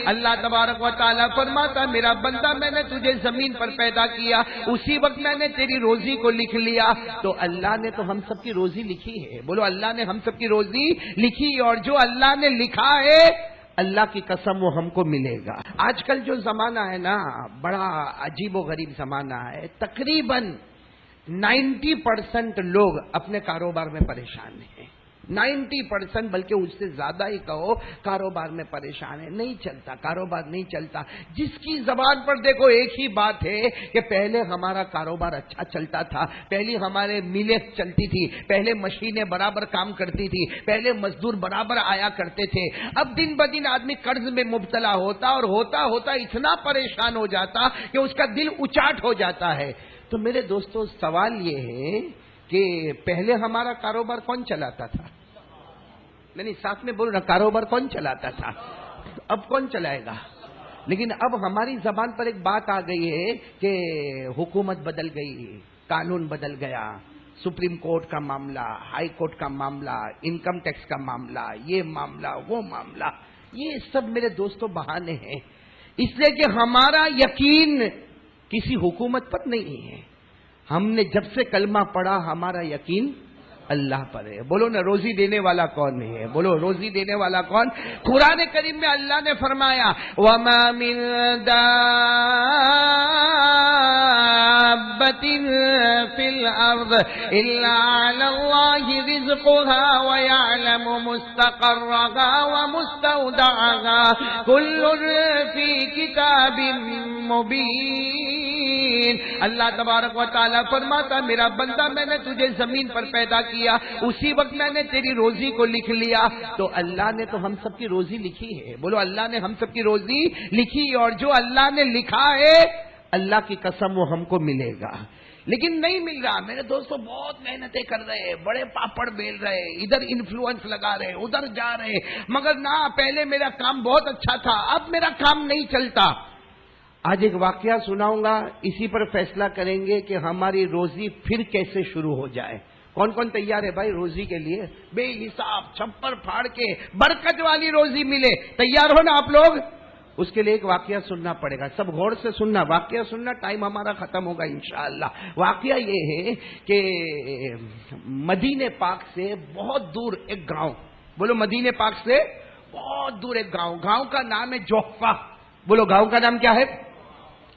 اللہ تبارک و تعالیٰ فرماتا میرا بندہ میں نے تجھے زمین پر پیدا کیا، اسی وقت میں نے تیری روزی کو لکھ لیا۔ تو اللہ نے تو ہم سب کی روزی لکھی ہے، بولو اللہ نے ہم سب کی روزی لکھی، اور جو اللہ نے لکھا ہے اللہ کی قسم وہ ہم کو ملے گا۔ آج کل جو زمانہ ہے نا بڑا عجیب و غریب زمانہ ہے، تقریباً 90% لوگ اپنے کاروبار میں پریشان ہیں، 90% بلکہ اس سے زیادہ ہی کہو کاروبار میں پریشان ہے، نہیں چلتا، کاروبار نہیں چلتا۔ جس کی زبان پر دیکھو ایک ہی بات ہے کہ پہلے ہمارا کاروبار اچھا چلتا تھا، پہلے ہمارے میلیں چلتی تھی، پہلے مشینیں برابر کام کرتی تھی، پہلے مزدور برابر آیا کرتے تھے۔ اب دن بدن آدمی قرض میں مبتلا ہوتا اور ہوتا ہوتا اتنا پریشان ہو جاتا کہ اس کا دل اچاٹ ہو جاتا ہے۔ تو میرے دوستو سوال یہ ہے کہ پہلے ہمارا کاروبار کون چلاتا تھا؟ نہیں ساتھ میں بول رہا، کاروبار کون چلاتا تھا؟ اب کون چلائے گا؟ لیکن اب ہماری زبان پر ایک بات آ گئی ہے کہ حکومت بدل گئی، قانون بدل گیا، سپریم کورٹ کا معاملہ، ہائی کورٹ کا معاملہ، انکم ٹیکس کا معاملہ، یہ معاملہ وہ معاملہ، یہ سب میرے دوستوں بہانے ہیں، اس لیے کہ ہمارا یقین کسی حکومت پر نہیں ہے۔ ہم نے جب سے کلمہ پڑھا ہمارا یقین اللہ پر ہے۔ بولو نا روزی دینے والا کون ہے؟ بولو روزی دینے والا کون؟ قرآن کریم میں اللہ نے فرمایا وَمَا مِن دَابَّةٍ فِي الْأَرْضِ إِلَّا عَلَى اللَّهِ رِزْقُهَا وَيَعْلَمُ مُسْتَقَرَّهَا وَمُسْتَوْدَعَهَا كُلٌّ فِي كِتَابٍ مُبِينٍ۔ اللہ تبارک و تعالیٰ فرماتا میرا بندہ میں نے تجھے زمین پر پیدا کیا، اسی وقت میں نے تیری روزی کو لکھ لیا۔ تو اللہ نے تو ہم سب کی روزی لکھی ہے، بولو اللہ نے ہم سب کی روزی لکھی، اور جو اللہ نے لکھا ہے اللہ کی قسم وہ ہم کو ملے گا۔ لیکن نہیں مل رہا میرے دوستوں، بہت محنتیں کر رہے ہیں، بڑے پاپڑ بیل رہے، ادھر انفلوئنس لگا رہے، ادھر جا رہے، مگر نہ پہلے میرا کام بہت اچھا تھا اب میرا کام نہیں چلتا۔ آج ایک واقعہ سناؤں گا، اسی پر فیصلہ کریں گے کہ ہماری روزی پھر کیسے شروع ہو جائے۔ کون کون تیار ہے بھائی روزی کے لیے؟ بے حساب چھپر پھاڑ کے برکت والی روزی ملے، تیار ہو نا آپ لوگ؟ اس کے لیے ایک واقعہ سننا پڑے گا، سب غور سے سننا، واقعہ سننا، ٹائم ہمارا ختم ہوگا انشاءاللہ۔ واقعہ یہ ہے کہ مدینے پاک سے بہت دور ایک گاؤں، بولو مدینے پاک سے بہت دور ایک گاؤں کا نام ہے جوفہ۔ بولو گاؤں کا نام کیا ہے؟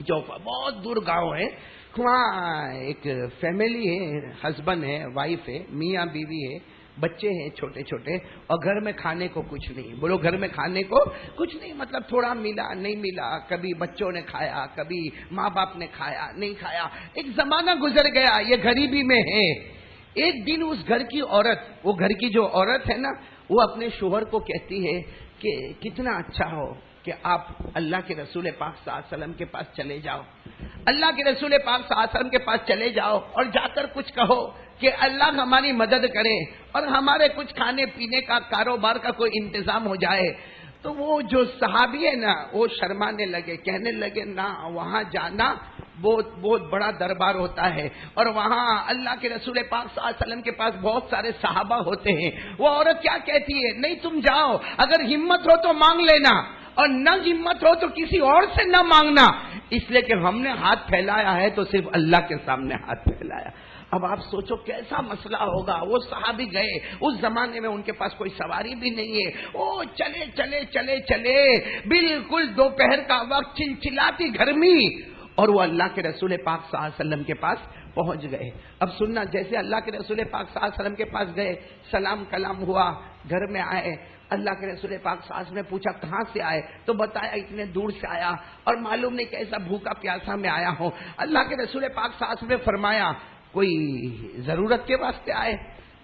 جوفہ، بہت دور گاؤں ہے۔ وہاں ایک فیملی ہے، ہسبینڈ ہے، وائف ہے، میاں بیوی ہے، بچے ہیں چھوٹے چھوٹے، اور گھر میں کھانے کو کچھ نہیں۔ بولو گھر میں کھانے کو کچھ نہیں، مطلب تھوڑا ملا نہیں ملا، کبھی بچوں نے کھایا، کبھی ماں باپ نے کھایا نہیں کھایا، ایک زمانہ گزر گیا، یہ غریبی میں ہے۔ ایک دن اس گھر کی عورت، وہ گھر کی جو عورت ہے نا، وہ اپنے شوہر کو کہتی ہے کہ کتنا اچھا ہو کہ آپ اللہ کے رسول پاک صلی اللہ علیہ وسلم کے پاس چلے جاؤ، اللہ کے رسول پاک صلی اللہ علیہ وسلم کے پاس چلے جاؤ اور جا کر کچھ کہو کہ اللہ ہماری مدد کرے اور ہمارے کچھ کھانے پینے کا کاروبار کا کوئی انتظام ہو جائے۔ تو وہ جو صحابی ہے نا وہ شرمانے لگے، کہنے لگے نہ، وہاں جانا بہت بڑا دربار ہوتا ہے، اور وہاں اللہ کے رسول پاک صلی اللہ علیہ وسلم کے پاس بہت سارے صحابہ ہوتے ہیں۔ وہ عورت کیا کہتی ہے، نہیں تم جاؤ، اگر ہمت ہو تو مانگ لینا، اور نہ ہمت ہو تو کسی اور سے نہ مانگنا، اس لیے کہ ہم نے ہاتھ پھیلایا ہے تو صرف اللہ کے سامنے ہاتھ پھیلایا۔ اب آپ سوچو کیسا مسئلہ ہوگا۔ وہ صحابی گئے، اس زمانے میں ان کے پاس کوئی سواری بھی نہیں ہے، وہ چلے چلے چلے چلے، بالکل دوپہر کا وقت، چلچلاتی گرمی، اور وہ اللہ کے رسول پاک صلی اللہ علیہ وسلم کے پاس پہنچ گئے۔ اب سننا، جیسے اللہ کے رسول پاک صلی اللہ علیہ وسلم کے پاس گئے، سلام کلام ہوا، گھر میں آئے، اللہ کے رسول پاک صلی اللہ علیہ وسلم نے پوچھا کہاں سے آئے، تو بتایا اتنے دور سے آیا اور معلوم نہیں کیسا بھوکا پیاسا میں آیا ہوں۔ اللہ کے رسول پاک صلی اللہ علیہ وسلم نے فرمایا کوئی ضرورت کے واسطے آئے؟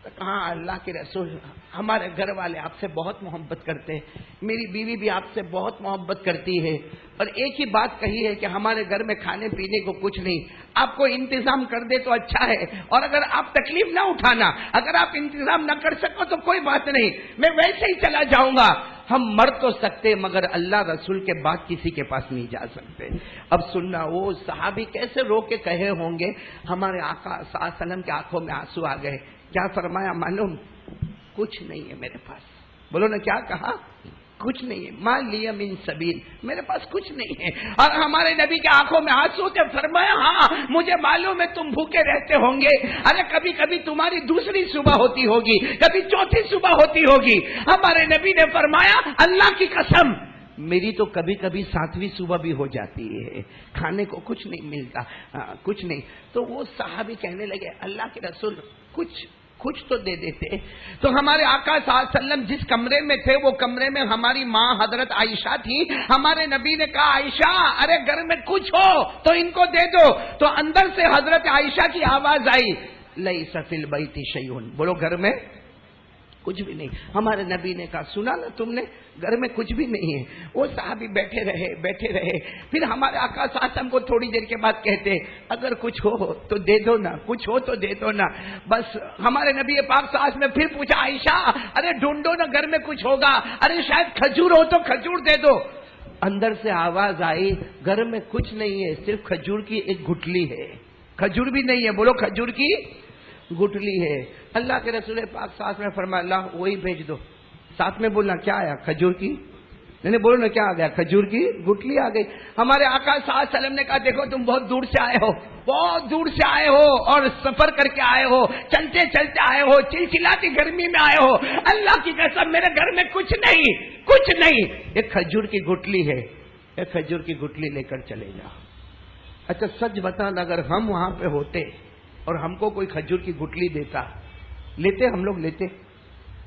تو کہا اللہ کے رسول ہمارے گھر والے آپ سے بہت محبت کرتے ہیں، میری بیوی بھی آپ سے بہت محبت کرتی ہے، اور ایک ہی بات کہی ہے کہ ہمارے گھر میں کھانے پینے کو کچھ نہیں، آپ کو انتظام کر دے تو اچھا ہے، اور اگر آپ تکلیف نہ اٹھانا، اگر آپ انتظام نہ کر سکو تو کوئی بات نہیں، میں ویسے ہی چلا جاؤں گا، ہم مر تو سکتے مگر اللہ رسول کے بعد کسی کے پاس نہیں جا سکتے۔ اب سننا، وہ صحابی کیسے رو کے کہے ہوں گے، ہمارے آقا صلی اللہ علیہ وسلم کے آنکھوں میں آنسو آ گئے۔ کیا فرمایا معلوم؟ کچھ نہیں ہے میرے پاس۔ بولو نا کیا کہا؟ کچھ نہیں ہے، ما لی من سبیل، میرے پاس کچھ نہیں ہے۔ اور ہمارے نبی کے آنکھوں میں آنسو تھے، فرمایا ہاں مجھے معلوم ہے تم بھوکے رہتے ہوں گے، ارے کبھی کبھی تمہاری دوسری صبح ہوتی ہوگی، کبھی چوتھی صبح ہوتی ہوگی۔ ہمارے نبی نے فرمایا اللہ کی قسم میری تو کبھی کبھی 7ویں صبح بھی ہو جاتی ہے، کھانے کو کچھ نہیں ملتا، کچھ نہیں۔ تو وہ صحابی کہنے لگے اللہ کے رسول کچھ تو دے دیتے۔ تو ہمارے آقا صلی اللہ علیہ وسلم جس کمرے میں تھے وہ کمرے میں ہماری ماں حضرت عائشہ تھی۔ ہمارے نبی نے کہا عائشہ ارے گھر میں کچھ ہو تو ان کو دے دو۔ تو اندر سے حضرت عائشہ کی آواز آئی لیس فی البیت شیء، بولو گھر میں کچھ بھی نہیں۔ ہمارے نبی نے کہا سنا نا تم نے، گھر میں کچھ بھی نہیں ہے۔ وہ صحابی بیٹھے رہے۔ پھر ہمارے آقا صلی اللہ علیہ وسلم کو تھوڑی دیر کے بعد کہتے اگر کچھ ہو تو دے دو نا، کچھ ہو تو دے دو نا۔ بس ہمارے نبی پاک صلی اللہ علیہ وسلم نے پھر پوچھا عائشہ ارے ڈھونڈو نا گھر میں کچھ ہوگا، ارے شاید کھجور ہو تو کھجور دے دو۔ اندر سے آواز آئی گھر میں کچھ نہیں ہے، صرف کھجور کی ایک گٹلی ہے۔ کھجور بھی نہیں ہے، بولو کھجور کی گٹلی ہے۔ اللہ کے رسول پاک ساتھ میں فرمایا اللہ وہی بھیج دو۔ ساتھ میں بولنا کیا آیا؟ کھجور کی، نہیں بولو نا کیا آ گیا؟ کھجور کی گٹلی آ گئی۔ ہمارے آقا صلی اللہ علیہ وسلم نے کہا دیکھو تم بہت دور سے آئے ہو، بہت دور سے آئے ہو اور سفر کر کے آئے ہو، چلتے چلتے آئے ہو، چلچلاتی گرمی میں آئے ہو، اللہ کی قسم میرے گھر میں کچھ نہیں، ایک کھجور کی گٹلی ہے، ایک کھجور کی گٹلی لے کر چلے جاؤ۔ اچھا سچ بتانا اگر ہم وہاں پہ ہوتے اور ہم کو کوئی کھجور کی گٹلی دیتا، لیتے ہم لوگ؟ لیتے؟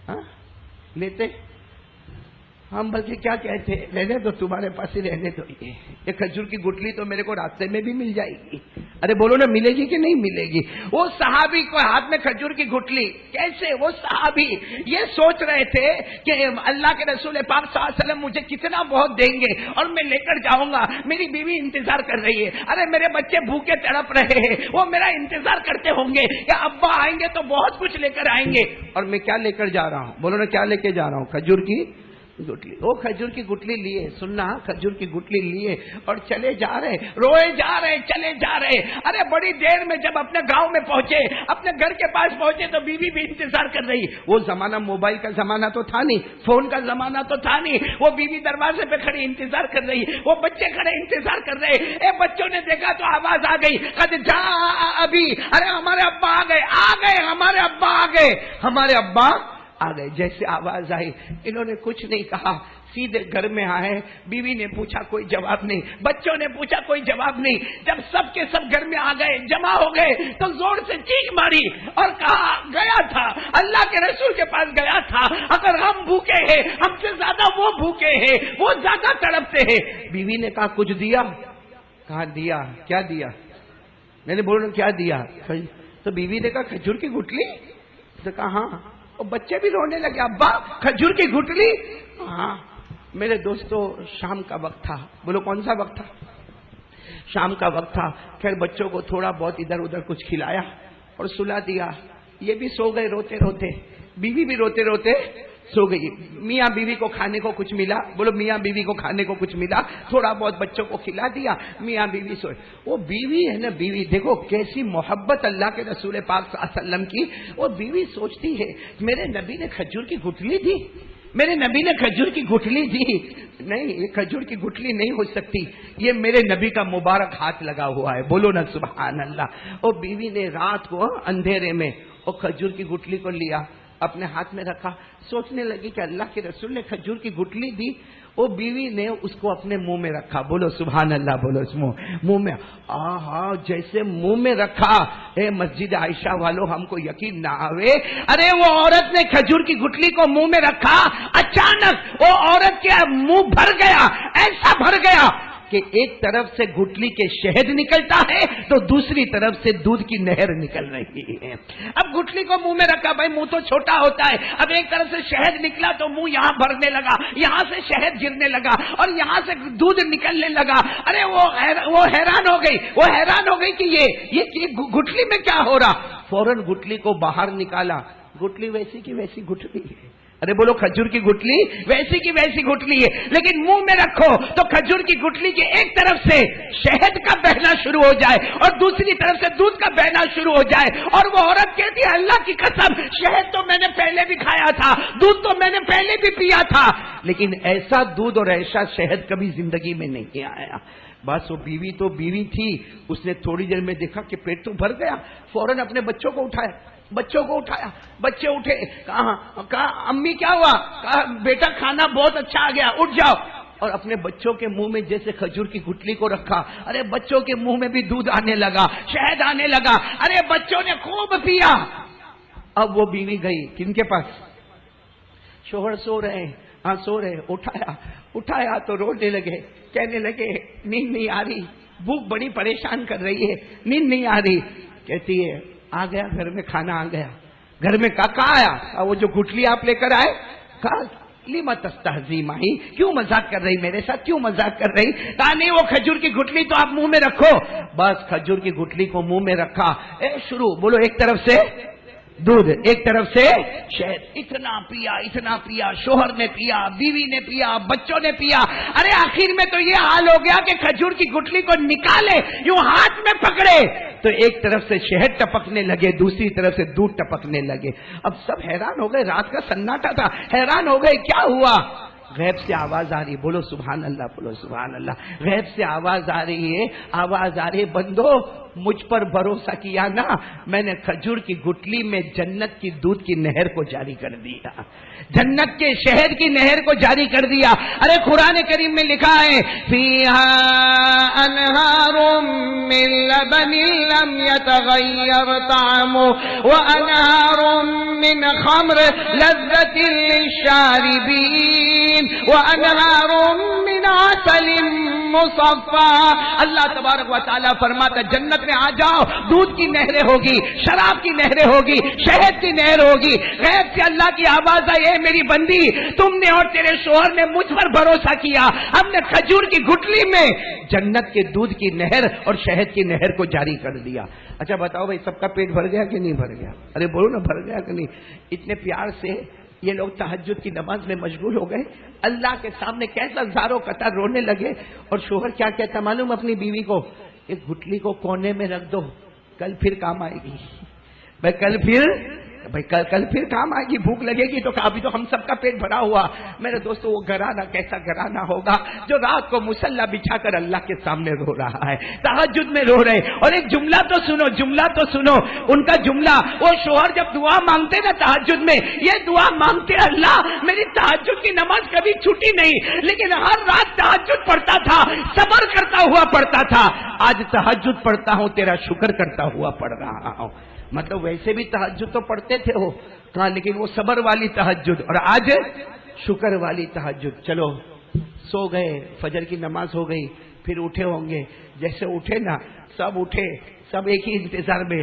ہاں لیتے؟ ہم بلکہ کیا کہتے رہنے دو، تمہارے پاس ہی رہنے دو، یہ کھجور کی گٹلی تو میرے کو راستے میں بھی مل جائے گی۔ ارے بولو نا ملے گی کہ نہیں ملے گی؟ وہ صحابی کو ہاتھ میں کھجور کی گٹلی، کیسے وہ صحابی یہ سوچ رہے تھے کہ اللہ کے رسول پاک صلی اللہ علیہ وسلم مجھے کتنا بہت دیں گے اور میں لے کر جاؤں گا، میری بیوی انتظار کر رہی ہے، ارے میرے بچے بھوکے تڑپ رہے ہیں، وہ میرا انتظار کرتے ہوں گے کہ ابا آئیں گے تو بہت کچھ لے کر آئیں گے، اور میں کیا لے کر جا رہا ہوں؟ بولو نا کیا لے کے جا رہا ہوں؟ کھجور کی گٹلی۔ وہ کھجور کی گٹلی لیے، سننا کھجور کی گٹلی لیے اور چلے جا رہے، روئے جا رہے، چلے جا رہے۔ ارے بڑی دیر میں جب اپنے گاؤں میں پہنچے، اپنے گھر کے پاس پہنچے تو بیوی بھی انتظار کر رہی۔ وہ زمانہ موبائل کا زمانہ تو تھا نہیں، فون کا زمانہ تو تھا نہیں، وہ بیوی دروازے پہ کھڑی انتظار کر رہی، وہ بچے کھڑے انتظار کر رہے۔ اے بچوں نے دیکھا تو آواز آ گئی قد جاء ابی، ارے ہمارے ابا آ گئے، ہمارے ابا آ گئے، ہمارے ابا آ گئے۔ جیسے آواز آئی انہوں نے کچھ نہیں کہا، سیدھے گھر میں آئے، بیوی نے پوچھا کوئی جواب نہیں، بچوں نے پوچھا کوئی جواب نہیں۔ جب سب کے سب گھر میں آ گئے، جمع ہو گئے تو زور سے چیخ ماری اور کہا گیا تھا اللہ کے رسول کے پاس گیا تھا، اگر ہم بھوکے ہیں ہم سے زیادہ وہ بھوکے ہیں، وہ زیادہ تڑپتے ہیں۔ بیوی نے کہا کچھ دیا؟ کہا دیا۔ کیا دیا؟ میں نے بولا کیا دیا؟ تو بیوی نے کہا کھجور کی گٹلی۔ تو کہا ہاں۔ اور بچے بھی رونے لگے ابا کھجور کی گٹلی؟ ہاں۔ میرے دوستو شام کا وقت تھا، بولو کون سا وقت تھا؟ شام کا وقت تھا۔ خیر بچوں کو تھوڑا بہت ادھر ادھر کچھ کھلایا اور سلا دیا، یہ بھی سو گئے روتے روتے، بیوی بھی روتے روتے سو گئی۔ میاں بیوی کو کھانے کو کچھ ملا، بولو میاں بیوی کو کھانے کو کچھ ملا، تھوڑا بہت بچوں کو کھلا دیا، میاں بیوی سوئے۔ وہ بیوی ہے نا، بیوی دیکھو کیسی محبت اللہ کے رسول پاک صلی اللہ علیہ وسلم کی۔ وہ بیوی سوچتی ہے میرے نبی نے کھجور کی گٹلی دی، میرے نبی نے کھجور کی گٹلی دی، نہیں یہ کھجور کی گٹلی نہیں ہو سکتی، یہ میرے نبی کا مبارک ہاتھ لگا ہوا ہے، بولو نا سبحان اللہ۔ اور بیوی نے رات کو اندھیرے میں وہ کھجور کی گٹلی کو لیا، اپنے ہاتھ میں رکھا، سوچنے لگی کہ اللہ کے رسول نے کھجور کی گٹلی دی۔ وہ بیوی نے اس کو اپنے منہ میں رکھا، بولو سبحان اللہ، بولو اس منہ میں، آہا جیسے منہ میں رکھا، اے مسجد عائشہ والو ہم کو یقین نہ آوے، ارے وہ عورت نے کھجور کی گٹلی کو منہ میں رکھا، اچانک وہ عورت کے منہ بھر گیا، ایسا بھر گیا کہ ایک طرف سے گٹلی کے شہد نکلتا ہے تو دوسری طرف سے دودھ کی نہر نکل رہی ہے۔ اب گٹلی کو منہ میں رکھا، بھائی منہ تو چھوٹا ہوتا ہے، اب ایک طرف سے شہد نکلا تو منہ یہاں بھرنے لگا، یہاں سے شہد گرنے لگا اور یہاں سے دودھ نکلنے لگا۔ ارے وہ حیران ہو گئی کہ یہ گٹلی میں کیا ہو رہا۔ فوراً گٹلی کو باہر نکالا، گٹلی ویسی کی ویسی گٹلی ہے، ارے بولو کھجور کی گٹلی ویسی کی ویسی گٹلی ہے، لیکن منہ میں رکھو تو کھجور کی گٹلی کے ایک طرف سے شہد کا بہنا شروع ہو جائے اور دوسری طرف سے دودھ کا بہنا شروع ہو جائے، اور وہ عورت کہتی ہے اللہ کی قسم شہد تو میں نے پہلے بھی کھایا تھا، دودھ تو میں نے پہلے بھی پیا تھا، لیکن ایسا دودھ اور ایسا شہد کبھی زندگی میں نہیں آیا۔ بس وہ بیوی تو بیوی تھی، اس نے تھوڑی دیر میں دیکھا کہ پیٹ تو بھر گیا، فوراً اپنے بچوں کو اٹھایا، بچے اٹھے، کہا امی کیا ہوا؟ کہا بیٹا کھانا بہت اچھا آ گیا، اٹھ جاؤ، اور اپنے بچوں کے منہ میں جیسے کھجور کی گٹلی کو رکھا، ارے بچوں کے منہ میں بھی دودھ آنے لگا، شہد آنے لگا، ارے بچوں نے خوب پیا۔ اب وہ بیوی گئی کن کے پاس؟ شوہر سو رہے، اٹھایا تو رونے لگے، کہنے لگے نیند نہیں آ رہی، بھوک بڑی پریشان کر رہی ہے، نیند نہیں آ رہی۔ کہتی ہے آ گیا گھر میں کھانا آ گیا، گھر میں کہاں آیا؟ وہ جو گٹلی آپ لے کر آئے، کہا لما تستہزی ماہی، کیوں مذاق کر رہی میرے ساتھ، کیوں مذاق کر رہی؟ کہا نہیں وہ کھجور کی گٹلی تو آپ منہ میں رکھو۔ بس کھجور کی گٹلی کو منہ میں رکھا، شروع، بولو ایک طرف سے دودھ ایک طرف سے شہد، اتنا پیا، شوہر نے پیا، بیوی نے پیا، بچوں نے پیا، ارے آخر میں تو یہ حال ہو گیا کہ کھجور کی گٹلی کو نکالے یوں ہاتھ میں پکڑے تو ایک طرف سے شہد ٹپکنے لگے، دوسری طرف سے دودھ ٹپکنے لگے۔ اب سب حیران ہو گئے، رات کا سناٹا تھا، حیران ہو گئے کیا ہوا؟ غیب سے آواز آ رہی، بولو سبحان اللہ، بولو سبحان اللہ، غیب سے آواز آ رہی ہے، بندو مجھ پر بھروسہ کیا نا، میں نے کھجور کی گٹلی میں جنت کی دودھ کی نہر کو جاری کر دیا، جنت کے شہد کی نہر کو جاری کر دیا۔ ارے قرآن کریم میں لکھا ہے فیہا انہار من لبن لم يتغیر طعمه وانہار من خمر لذت للشاربین وانہار من عسل مصفى۔ اللہ تبارک و تعالیٰ فرماتا جنت میں آ جاؤ، دودھ کی نہریں ہوگی، شراب کی نہریں ہوگی، شہد کی نہر ہوگی۔ غیب سے اللہ کی آواز آئی، اے میری بندی تم نے اور تیرے شوہر نے مجھ پر بھروسہ کیا، ہم نے کھجور کی گٹلی میں جنت کے دودھ کی نہر اور شہد کی نہر کو جاری کر دیا۔ اچھا بتاؤ بھائی سب کا پیٹ بھر گیا کہ نہیں بھر گیا؟ ارے بولو نا بھر گیا کہ نہیں؟ اتنے پیار سے یہ لوگ تہجد کی نماز میں مشغول ہو گئے، اللہ کے سامنے کیسا زاروں قطار رونے لگے، اور شوہر کیا کہتا معلوم اپنی بیوی کو، اس گٹلی کو کونے میں رکھ دو، کل پھر کام آئے گی، کل پھر کام آئے گی، بھوک لگے گی تو ابھی تو ہم سب کا پیٹ بھرا ہوا۔ میرے دوستو وہ گھرانہ کیسا گھرانہ ہوگا جو رات کو مصلی بچھا کر اللہ کے سامنے رو رہا ہے، تہجد میں رو رہے۔ اور ایک جملہ تو سنو ان کا جملہ، وہ شوہر جب دعا مانگتے نا تہجد میں، یہ دعا مانگتے اللہ میری تہجد کی نماز کبھی چھوٹی نہیں، لیکن ہر رات تہجد پڑھتا تھا، صبر کرتا ہوا پڑھتا تھا، آج تہجد پڑھتا ہوں تیرا شکر کرتا ہوا پڑھ رہا ہوں۔ مطلب ویسے بھی تہجد تو پڑھتے تھے وہ کہاں، لیکن وہ صبر والی تہجد اور آج شکر والی تہجد۔ چلو سو گئے، فجر کی نماز ہو گئی، پھر اٹھے ہوں گے، جیسے اٹھے نا سب اٹھے، سب ایک ہی انتظار میں،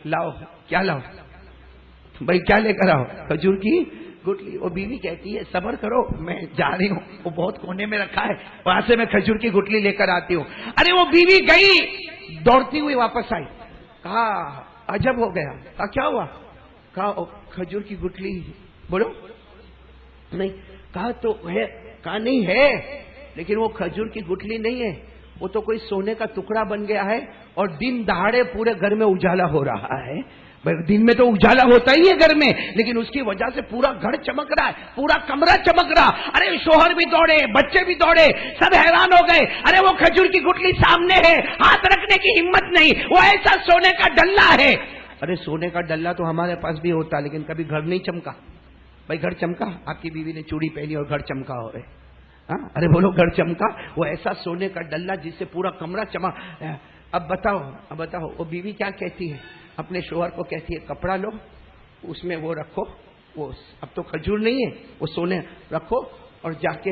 لاؤ کیا لاؤ بھائی، کیا لے کر آؤ؟ کھجور کی گٹلی۔ وہ بیوی کہتی ہے صبر کرو میں جا رہی ہوں، وہ بہت کونے میں رکھا ہے، وہاں سے میں کھجور کی گٹلی لے کر آتی ہوں۔ ارے وہ بیوی گئی، دوڑتی ہوئی واپس آئی، کہا عجب ہو گیا، کہا کیا ہوا؟ کہا کھجور کی گٹلی، بولو نہیں، کہا تو ہے، کہا نہیں ہے، لیکن وہ کھجور کی گٹلی نہیں ہے، وہ تو کوئی سونے کا ٹکڑا بن گیا ہے اور دن دہاڑے پورے گھر میں اجالا ہو رہا ہے۔ دن میں تو اجالا ہوتا ہی ہے گھر میں، لیکن اس کی وجہ سے پورا گھر چمک رہا ہے، پورا کمرہ چمک رہا۔ ارے شوہر بھی دوڑے، بچے بھی دوڑے، سب حیران ہو گئے، ارے وہ کھجور کی گٹلی سامنے ہے، ہاتھ رکھنے کی ہمت نہیں، وہ ایسا سونے کا ڈلہ ہے۔ ارے سونے کا ڈلہ تو ہمارے پاس بھی ہوتا، لیکن کبھی گھر نہیں چمکا۔ بھائی گھر چمکا؟ آپ کی بیوی نے چوڑی پہنی اور گھر چمکا ہو رہے، ارے بولو گھر چمکا؟ وہ ایسا سونے کا ڈلہ جس سے پورا کمرہ چمک۔ اب بتاؤ وہ بیوی کیا کہتی ہے؟ اپنے شوہر کو کہتی ہے کپڑا لو، اس میں وہ رکھو، وہ اب تو کھجور نہیں ہے، وہ سونے رکھو اور جا کے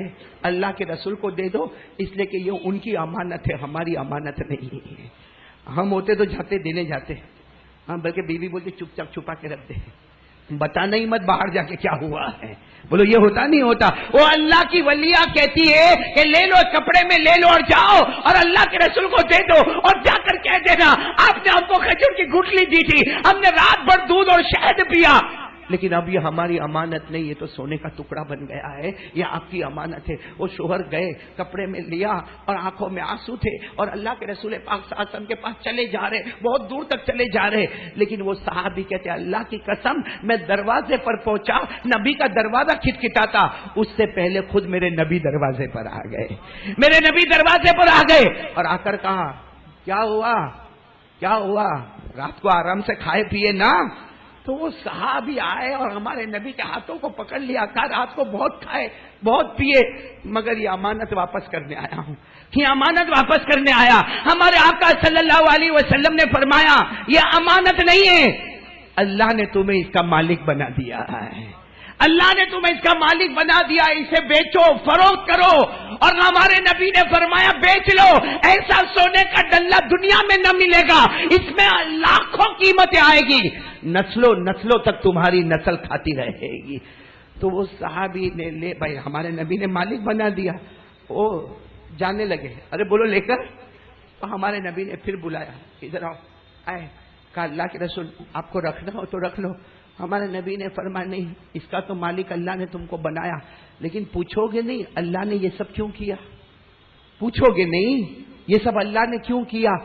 اللہ کے رسول کو دے دو، اس لیے کہ یہ ان کی امانت ہے، ہماری امانت نہیں ہے۔ ہم ہوتے تو جاتے دینے جاتے، بلکہ بیوی بولتی چپ چاپ چھپا کے رکھ دے، بتانا ہی مت باہر جا کے کیا ہوا ہے۔ بولو یہ ہوتا نہیں ہوتا؟ وہ اللہ کی ولیہ کہتی ہے کہ لے لو، کپڑے میں لے لو اور جاؤ اور اللہ کے رسول کو دے دو، اور جا کر کہہ دینا آپ نے ہم کو کھجور کی گٹلی دی تھی، ہم نے رات بھر دودھ اور شہد پیا۔ لیکن اب یہ ہماری امانت نہیں, یہ تو سونے کا ٹکڑا بن گیا ہے, یہ آپ کی امانت ہے. وہ شوہر گئے, کپڑے میں لیا اور آنکھوں میں آنسو تھے, اور اللہ کے رسول پاک صلی اللہ علیہ وسلم کے پاس چلے جا رہے, بہت دور تک چلے جا رہے. لیکن وہ صحابی کہتے اللہ کی قسم میں دروازے پر پہنچا, نبی کا دروازہ کھٹکھٹاتا, اس سے پہلے خود میرے نبی دروازے پر آ گئے, میرے نبی دروازے پر آ گئے اور آ کر کہا کیا ہوا, کیا ہوا, رات کو آرام سے کھائے پیے نا. تو وہ صحابی آئے اور ہمارے نبی کے ہاتھوں کو پکڑ لیا, کہا رات کو بہت کھائے بہت پیے, مگر یہ امانت واپس کرنے آیا ہوں, یہ امانت واپس کرنے آیا. ہمارے آقا صلی اللہ علیہ وسلم نے فرمایا یہ امانت نہیں ہے, اللہ نے تمہیں اس کا مالک بنا دیا ہے, اللہ نے تمہیں اس کا مالک بنا دیا, اسے بیچو, فروخت کرو. اور ہمارے نبی نے فرمایا بیچ لو, ایسا سونے کا ڈلہ دنیا میں نہ ملے گا, اس میں لاکھوں قیمتیں آئے گی, نسلوں نسلوں تک تمہاری نسل کھاتی رہے گی. تو وہ صحابی نے لے بھائی ہمارے نبی نے مالک بنا دیا, وہ جانے لگے, ارے بولو لے کر. تو ہمارے نبی نے پھر بلایا, ادھر آؤ, آئے, کہا اللہ کے رسول آپ کو رکھنا ہو تو رکھ لو. ہمارے نبی نے فرمایا نہیں, اس کا تو مالک اللہ نے تم کو بنایا, لیکن پوچھو گے نہیں اللہ نے یہ سب کیوں کیا, پوچھو گے نہیں یہ سب اللہ نے کیوں کیا,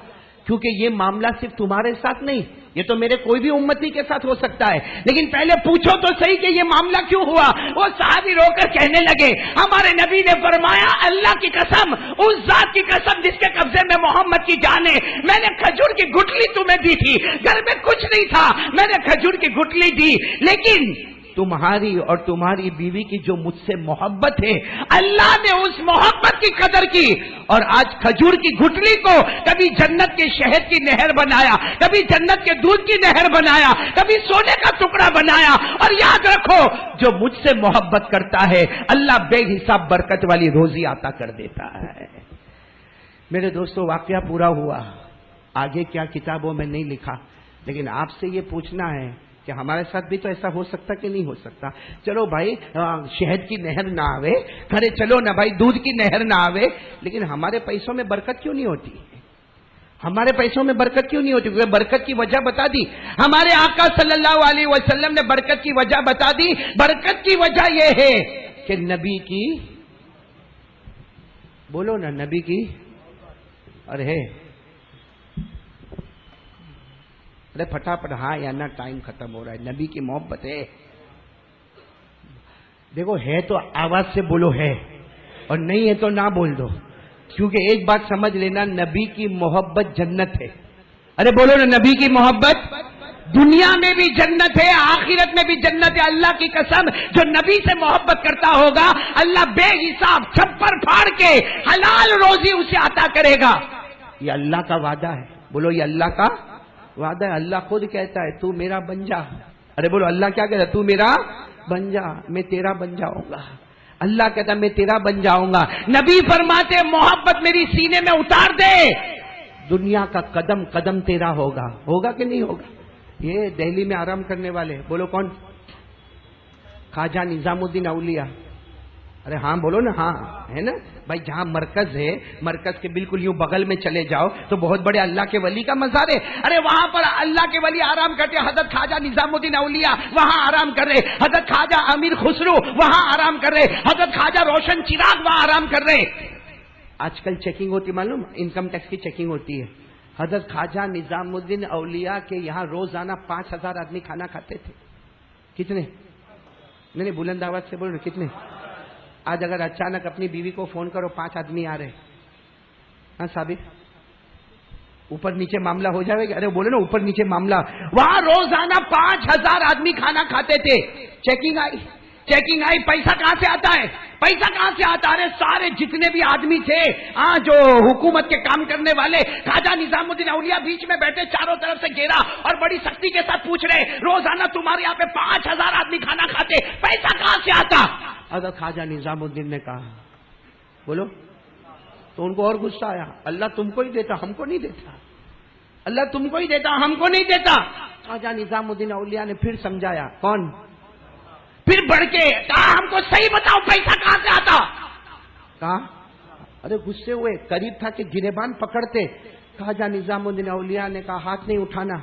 کیونکہ یہ معاملہ صرف تمہارے ساتھ نہیں, یہ تو میرے کوئی بھی امتی کے ساتھ ہو سکتا ہے, لیکن پہلے پوچھو تو صحیح کہ یہ معاملہ کیوں ہوا. وہ صحابی رو کر کہنے لگے ہمارے نبی نے فرمایا اللہ کی قسم, اس ذات کی قسم جس کے قبضے میں محمد کی جان ہے, میں نے کھجور کی گٹلی تمہیں دی تھی, گھر میں کچھ نہیں تھا, میں نے کھجور کی گٹلی دی, لیکن تمہاری اور تمہاری بیوی کی جو مجھ سے محبت ہے, اللہ نے اس محبت کی قدر کی, اور آج کھجور کی گٹلی کو کبھی جنت کے شہد کی نہر بنایا, کبھی جنت کے دودھ کی نہر بنایا, کبھی سونے کا ٹکڑا بنایا. اور یاد رکھو جو مجھ سے محبت کرتا ہے اللہ بے حساب برکت والی روزی عطا کر دیتا ہے. میرے دوستو واقعہ پورا ہوا, آگے کیا کتابوں میں نہیں لکھا, لیکن آپ سے یہ پوچھنا ہے کہ ہمارے ساتھ بھی تو ایسا ہو سکتا کہ نہیں ہو سکتا. چلو بھائی شہد کی نہر نہ آوے, کھڑے چلو نہ بھائی دودھ کی نہر نہ آوے, لیکن ہمارے پیسوں میں برکت کیوں نہیں ہوتی, ہمارے پیسوں میں برکت کیوں نہیں ہوتی؟ کیونکہ برکت کی وجہ بتا دی ہمارے آقا صلی اللہ علیہ وسلم نے, برکت کی وجہ بتا دی. برکت کی وجہ یہ ہے کہ نبی کی, بولو نا نبی کی, ارے ارے پھٹافٹ ہاں یا نہ, ٹائم ختم ہو رہا ہے. نبی کی محبت ہے, دیکھو ہے تو آواز سے بولو ہے, اور نہیں ہے تو نہ بول دو, کیونکہ ایک بات سمجھ لینا, نبی کی محبت جنت ہے. ارے بولو نا نبی کی محبت دنیا میں بھی جنت ہے, آخرت میں بھی جنت ہے. اللہ کی قسم جو نبی سے محبت کرتا ہوگا اللہ بے حساب چھپر پھاڑ کے حلال روزی اسے عطا کرے گا. یہ اللہ کا وعدہ ہے, بولو یہ اللہ کا وعدہ ہے. اللہ خود کہتا ہے تو میرا بن جا. ارے بولو اللہ کیا کہتا ہے, تو میرا بن جا, میں تیرا بن جاؤں گا. اللہ کہتا ہے میں تیرا بن جاؤں گا. نبی فرماتے محبت میری سینے میں اتار دے, دنیا کا قدم قدم تیرا ہوگا. ہوگا کہ نہیں ہوگا؟ یہ دہلی میں آرام کرنے والے, بولو کون؟ خواجہ نظام الدین اولیاء. ارے ہاں بولو نا, ہاں ہے نا بھائی. جہاں مرکز ہے, مرکز کے بالکل یوں بغل میں چلے جاؤ تو بہت بڑے اللہ کے ولی کا مزار ہے. ارے وہاں پر اللہ کے ولی آرام کرتے, حضرت خواجہ نظام الدین اولیاء وہاں آرام کر رہے, حضرت خواجہ امیر خسرو وہاں آرام کر رہے, حضرت خواجہ روشن چراغ وہاں آرام کر رہے. آج کل چیکنگ ہوتی, معلوم انکم ٹیکس کی چیکنگ ہوتی ہے. حضرت خواجہ نظام الدین اولیاء کے یہاں روزانہ 5000 آدمی کھانا کھاتے تھے. کتنے؟ نہیں بلند آواز سے بولو کتنے. آج اگر اچانک اپنی بیوی کو فون کرو 5 آدمی آ رہے, ہاں ثابت اوپر نیچے معاملہ ہو جائے گا. ارے بولے نا اوپر نیچے معاملہ. وہاں روزانہ 5000 آدمی کھانا کھاتے تھے. چیکنگ آئی, پیسہ کہاں سے آتا ہے, پیسہ کہاں سے آتا ہے؟ سارے جتنے بھی آدمی تھے جو حکومت کے کام کرنے والے, خواجہ نظام الدین اولیاء بیچ میں بیٹھے, چاروں طرف سے گھیرا اور بڑی سختی کے ساتھ پوچھ رہے روزانہ تمہارے یہاں پہ 5000 آدمی کھانا کھاتے, پیسہ کہاں سے آتا؟ حضرت خواجہ نظام الدین نے کہا بولو, تو ان کو اور غصہ آیا, اللہ تم کو ہی دیتا ہم کو نہیں دیتا, اللہ تم کو ہی دیتا ہم کو نہیں دیتا. خواجہ نظام الدین اولیاء نے پھر سمجھایا, کون؟ پھر بڑھ کے کہا ہم کو صحیح بتاؤ پیسہ کہاں سے آتا. کہا ارے غصے ہوئے, قریب تھا کہ گریبان پکڑتے. خواجہ نظام الدین اولیاء نے کہا ہاتھ نہیں اٹھانا,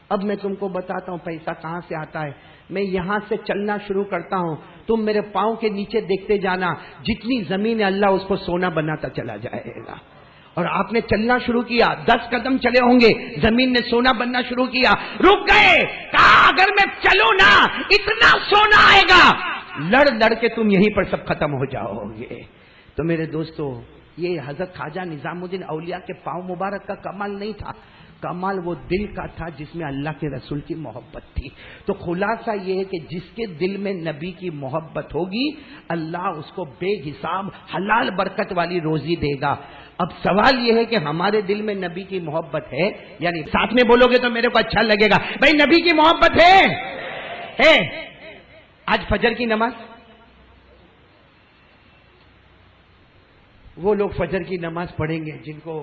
اب میں تم کو بتاتا ہوں پیسہ کہاں سے آتا ہے. میں یہاں سے چلنا شروع کرتا ہوں، تم میرے پاؤں کے نیچے دیکھتے جانا، جتنی زمین ہے اللہ اس کو سونا بناتا چلا جائے گا۔ اور آپ نے چلنا شروع کیا، 10 قدم چلے ہوں گے، زمین نے سونا بننا شروع کیا، رک گئے، کہا اگر میں چلوں نا اتنا سونا آئے گا، لڑ لڑ کے تم یہیں پر سب ختم ہو جاؤ گے۔ تو میرے دوستو، یہ حضرت خواجہ نظام الدین اولیاء کے پاؤں مبارک کا کمال نہیں تھا، کمال وہ دل کا تھا جس میں اللہ کے رسول کی محبت تھی۔ تو خلاصہ یہ ہے کہ جس کے دل میں نبی کی محبت ہوگی، اللہ اس کو بے حساب حلال برکت والی روزی دے گا۔ اب سوال یہ ہے کہ ہمارے دل میں نبی کی محبت ہے، یعنی ساتھ میں بولو گے تو میرے کو اچھا لگے گا، بھائی نبی کی محبت ہے۔ آج فجر کی نماز، وہ لوگ فجر کی نماز پڑھیں گے جن کو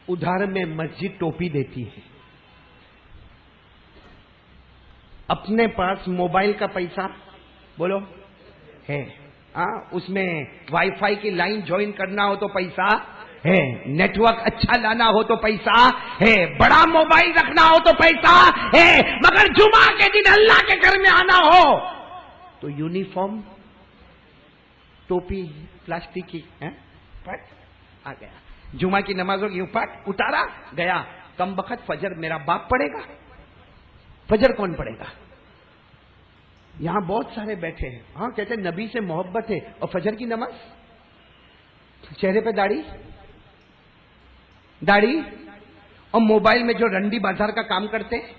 ادھار میں مسجد ٹوپی دیتی ہے، اپنے پاس موبائل کا پیسہ بولو ہے، اس میں وائی فائی کی لائن جوائن کرنا ہو تو پیسہ ہے، نیٹ ورک اچھا لانا ہو تو پیسہ ہے، بڑا موبائل رکھنا ہو تو پیسہ ہے، مگر جمعہ کے دن اللہ کے گھر میں آنا ہو تو یونیفارم ٹوپی پلاسٹک کی پٹ آ گیا، جمعہ کی نمازوں کی پٹ اتارا گیا، کم بخت فجر میرا باپ پڑھے گا، فجر کون پڑھے گا؟ یہاں بہت سارے بیٹھے ہیں، ہاں کہتے ہیں نبی سے محبت ہے، اور فجر کی نماز، چہرے پہ داڑھی، اور موبائل میں جو رنڈی بازار کا کام کرتے ہیں،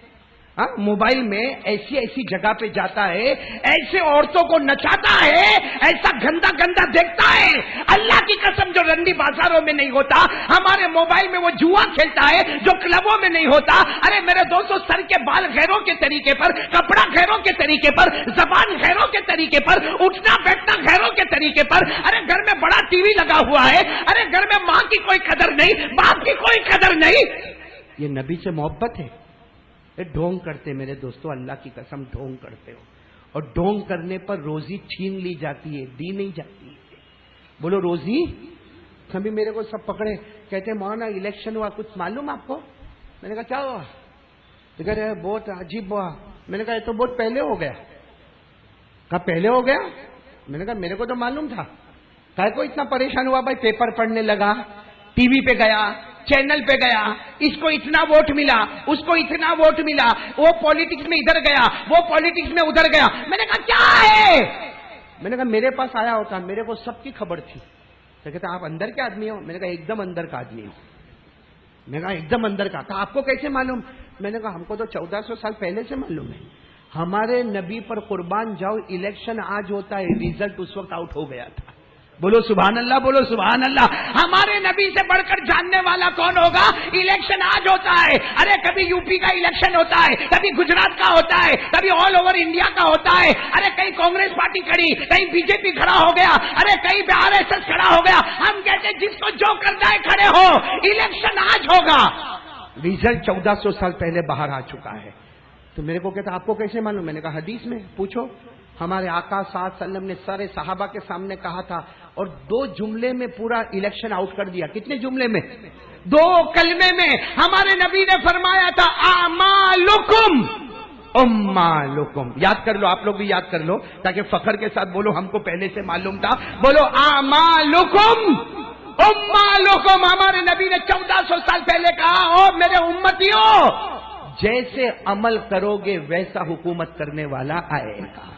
موبائل میں ایسی جگہ پہ جاتا ہے، ایسے عورتوں کو نچاتا ہے، ایسا گندا گندا دیکھتا ہے، اللہ کی قسم جو رنڈی بازاروں میں نہیں ہوتا، ہمارے موبائل میں وہ جوا کھیلتا ہے جو کلبوں میں نہیں ہوتا۔ ارے میرے دوستو، سر کے بال غیروں کے طریقے پر، کپڑا غیروں کے طریقے پر، زبان غیروں کے طریقے پر، اٹھنا بیٹھنا غیروں کے طریقے پر، ارے گھر میں بڑا ٹی وی لگا ہوا ہے، ارے گھر میں ماں کی کوئی قدر نہیں، باپ کی کوئی قدر نہیں، یہ نبی سے محبت ہے؟ ڈھونگ کرتے میرے دوستو، اللہ کی قسم ڈھونگ کرتے ہو، اور ڈھونگ کرنے پر روزی چھین لی جاتی ہے، دی نہیں جاتی ہے۔ بولو روزی۔ کبھی میرے کو سب پکڑے، کہتے ہیں مولانا الیکشن ہوا، کچھ معلوم آپ کو؟ میں نے کہا کیا ہوا؟ تو کہہ رہے بہت عجیب ہوا۔ میں نے کہا یہ تو بہت پہلے ہو گیا۔ کہا پہلے ہو گیا؟ میں نے کہا میرے کو تو معلوم تھا۔ کہا کو اتنا پریشان ہوا؟ بھائی پیپر پڑھنے لگا، ٹی وی پہ گیا، چینل پہ گیا، اس کو اتنا ووٹ ملا، اس کو اتنا ووٹ ملا، وہ پالیٹکس میں ادھر گیا، وہ پالیٹکس میں ادھر گیا۔ میں نے کہا کیا ہے؟ میں نے کہا میرے پاس آیا ہوتا، میرے کو سب کی خبر تھی۔ تو کہتا آپ اندر کے آدمی ہو؟ میں نے کہا ایک دم اندر کا آدمی ہوں۔ میں نے کہا ایک دم اندر کا۔ کہا آپ کو کیسے معلوم؟ میں نے کہا ہم کو تو 1400 سال پہلے سے معلوم ہے، ہمارے نبی پر قربان جاؤ، الیکشن آج ہوتا ہے، ریزلٹ اس وقت آؤٹ ہو گیا تھا۔ بولو سبحان اللہ، بولو سبحان اللہ۔ ہمارے نبی سے بڑھ کر جاننے والا کون ہوگا؟ الیکشن آج ہوتا ہے، ارے کبھی یو پی کا الیکشن ہوتا ہے، کبھی گجرات کا ہوتا ہے، کبھی آل اوور انڈیا کا ہوتا ہے، ارے کہیں کانگریس پارٹی کھڑی، کہیں بی جے پی کھڑا ہو گیا، ارے کہیں RSS کھڑا ہو گیا۔ ہم کہتے ہیں جس کو جو کرنا ہے کھڑے ہو، الیکشن آج ہوگا، ریزلٹ 1400 سال پہلے باہر آ چکا ہے۔ تو میرے کو کہتا آپ کو کیسے معلوم؟ میں نے کہا حدیث میں پوچھو، ہمارے آقا صلی اللہ علیہ وسلم نے سارے صحابہ کے سامنے کہا تھا، اور 2 جملے میں پورا الیکشن آؤٹ کر دیا۔ کتنے جملے میں؟ 2 کلمے میں ہمارے نبی نے فرمایا تھا اعمالکم امالکم۔ یاد کر لو، آپ لوگ بھی یاد کر لو تاکہ فخر کے ساتھ بولو ہم کو پہلے سے معلوم تھا۔ بولو اعمالکم امالکم۔ ہمارے نبی نے 1400 سال پہلے کہا، او میرے امتیوں، جیسے عمل کرو گے ویسا حکومت کرنے والا آئے گا۔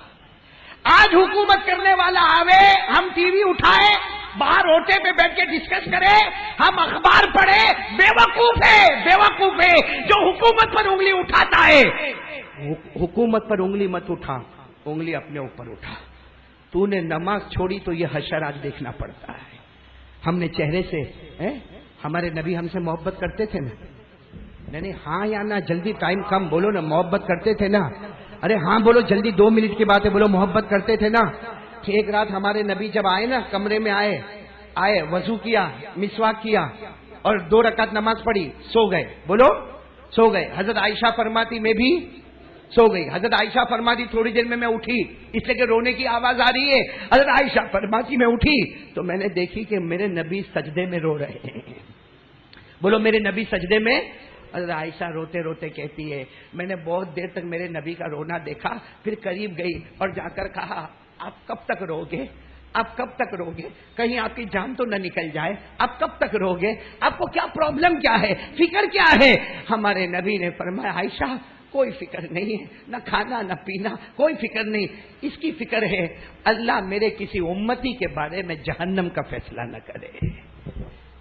آج حکومت کرنے والا آوے، ہم ٹی وی اٹھائے، باہر اوٹے پہ بیٹھ کے ڈسکس کرے، ہم اخبار پڑھے، بیوقوف ہے جو حکومت پر انگلی اٹھاتا ہے۔ حکومت پر انگلی مت اٹھا، انگلی اپنے اوپر اٹھا۔ تو نے نماز چھوڑی تو یہ حشرات دیکھنا پڑتا ہے۔ ہم نے چہرے سے، ہمارے نبی ہم سے محبت کرتے تھے نا؟ نہیں ہاں یا نہ، جلدی ٹائم کم، بولو نا محبت کرتے تھے نا؟ ارے ہاں بولو جلدی، 2 منٹ کی بات ہے، بولو محبت کرتے تھے نا؟ کہ ایک رات ہمارے نبی جب آئے نا، کمرے میں آئے، وضو کیا، مسواک کیا، اور 2 رکعت نماز پڑھی، سو گئے۔ بولو سو گئے۔ حضرت عائشہ فرماتی میں بھی سو گئی۔ حضرت عائشہ فرماتی تھوڑی دیر میں اٹھی، اس لیے کہ رونے کی آواز آ رہی ہے۔ حضرت عائشہ فرماتی میں اٹھی تو میں نے دیکھی کہ میرے نبی سجدے میں رو رہے ہیں۔ بولو میرے نبی سجدے میں حضرت عائشہ روتے روتے کہتی ہے میں نے بہت دیر تک میرے نبی کا رونا دیکھا، پھر قریب گئی اور جا کر کہا آپ کب تک رو گے، آپ کب تک رو گے، کہیں آپ کی جان تو نہ نکل جائے، آپ کب تک رو گے، آپ کو کیا پرابلم کیا ہے، فکر کیا ہے؟ ہمارے نبی نے فرمایا عائشہ کوئی فکر نہیں ہے، نہ کھانا نہ پینا، کوئی فکر نہیں، اس کی فکر ہے اللہ میرے کسی امتی کے بارے میں جہنم کا فیصلہ نہ کرے۔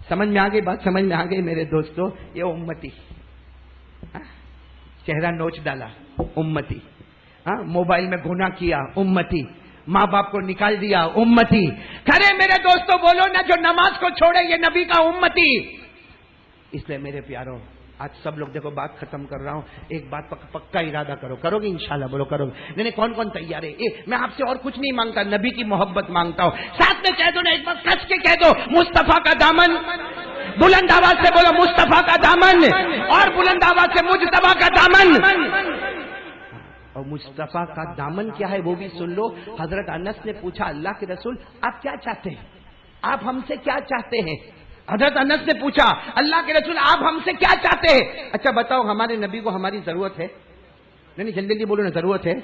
سمجھ میں آ گئی بات، سمجھ میں آ گئی میرے دوستو؟ یہ امتی چہرہ نوچ ڈالا، امتی موبائل میں گناہ کیا، امتی ماں باپ کو نکال دیا، امتی۔ کھڑے میرے دوستو بولو نا جو نماز کو چھوڑے یہ نبی کا امتی۔ اس لیے میرے پیاروں آج سب لوگ دیکھو بات ختم کر رہا ہوں، ایک بات پکا ارادہ کرو، کرو گے انشاءاللہ؟ بولو کرو گے؟ نہیں کون کون تیار ہے؟ میں آپ سے اور کچھ نہیں مانگتا، نبی کی محبت مانگتا ہوں۔ ساتھ میں کہہ دو نا، ایک بار کس کے کہہ دو مصطفیٰ کا دامن، بلند آواز سے بولو مصطفیٰ کا دامن، اور بلند آواز سے مجتبیٰ کا دامن۔ اور مصطفیٰ کا دامن کیا ہے وہ بھی سن لو۔ حضرت انس نے پوچھا اللہ کے رسول آپ کیا چاہتے ہیں، آپ ہم سے کیا چاہتے ہیں؟ حضرت انس نے پوچھا اللہ کے رسول آپ ہم سے کیا چاہتے ہیں؟ اچھا بتاؤ ہمارے نبی کو ہماری ضرورت ہے؟ نہیں جلدی جلدی بولو نا، ضرورت ہے؟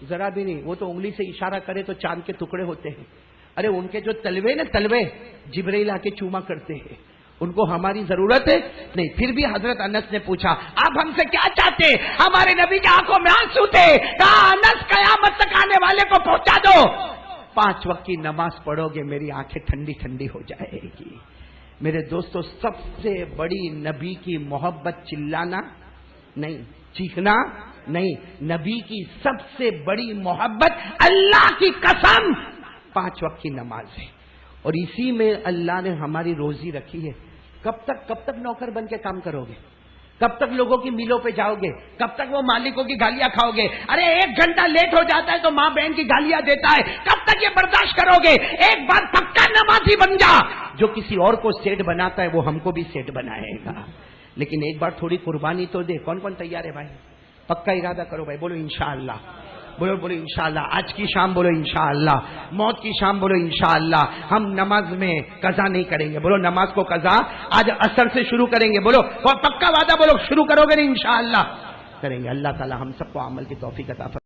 ذرا بھی نہیں، وہ تو انگلی سے اشارہ کرے تو چاند کے ٹکڑے ہوتے ہیں۔ ارے ان کے جو تلوے نا تلوے جبرائیل آ کے چوما کرتے ہیں، ان کو ہماری ضرورت ہے نہیں۔ پھر بھی حضرت انس نے پوچھا آپ ہم سے کیا چاہتے؟ ہمارے نبی کی آنکھوں میں آنسو تھے، کہا انس قیامت تک آنے والے کو پہنچا دو، 5 وقت کی نماز پڑھو گے میری آنکھیں ٹھنڈی ٹھنڈی ہو جائے گی۔ میرے دوستو سب سے بڑی نبی کی محبت چلانا نہیں، چیخنا نہیں، نبی کی سب سے بڑی محبت اللہ کی قسم 5 وقت کی نماز ہے، اور اسی میں اللہ نے ہماری روزی رکھی ہے۔ کب تک نوکر بن کے کام کرو گے؟ کب تک لوگوں کی میلوں پہ جاؤ گے؟ کب تک وہ مالکوں کی گالیاں کھاؤ گے؟ ارے 1 گھنٹہ لیٹ ہو جاتا ہے تو ماں بہن کی گالیاں دیتا ہے، کب تک یہ برداشت کرو گے؟ ایک بار پکا نمازی بن جا، جو کسی اور کو سیٹ بناتا ہے وہ ہم کو بھی سیٹ بنائے گا، لیکن ایک بار تھوڑی قربانی تو دے۔ کون کون تیار ہے بھائی؟ پکا ارادہ کرو بھائی، بولو انشاءاللہ، بولو انشاءاللہ، آج کی شام بولو انشاءاللہ، موت کی شام بولو انشاءاللہ، ہم نماز میں قضا نہیں کریں گے، بولو نماز کو قضا آج عصر سے شروع کریں گے، بولو پکا وعدہ، بولو شروع کرو گے انشاءاللہ کریں گے۔ اللہ تعالی ہم سب کو عمل کی توفیق عطا فرمائے۔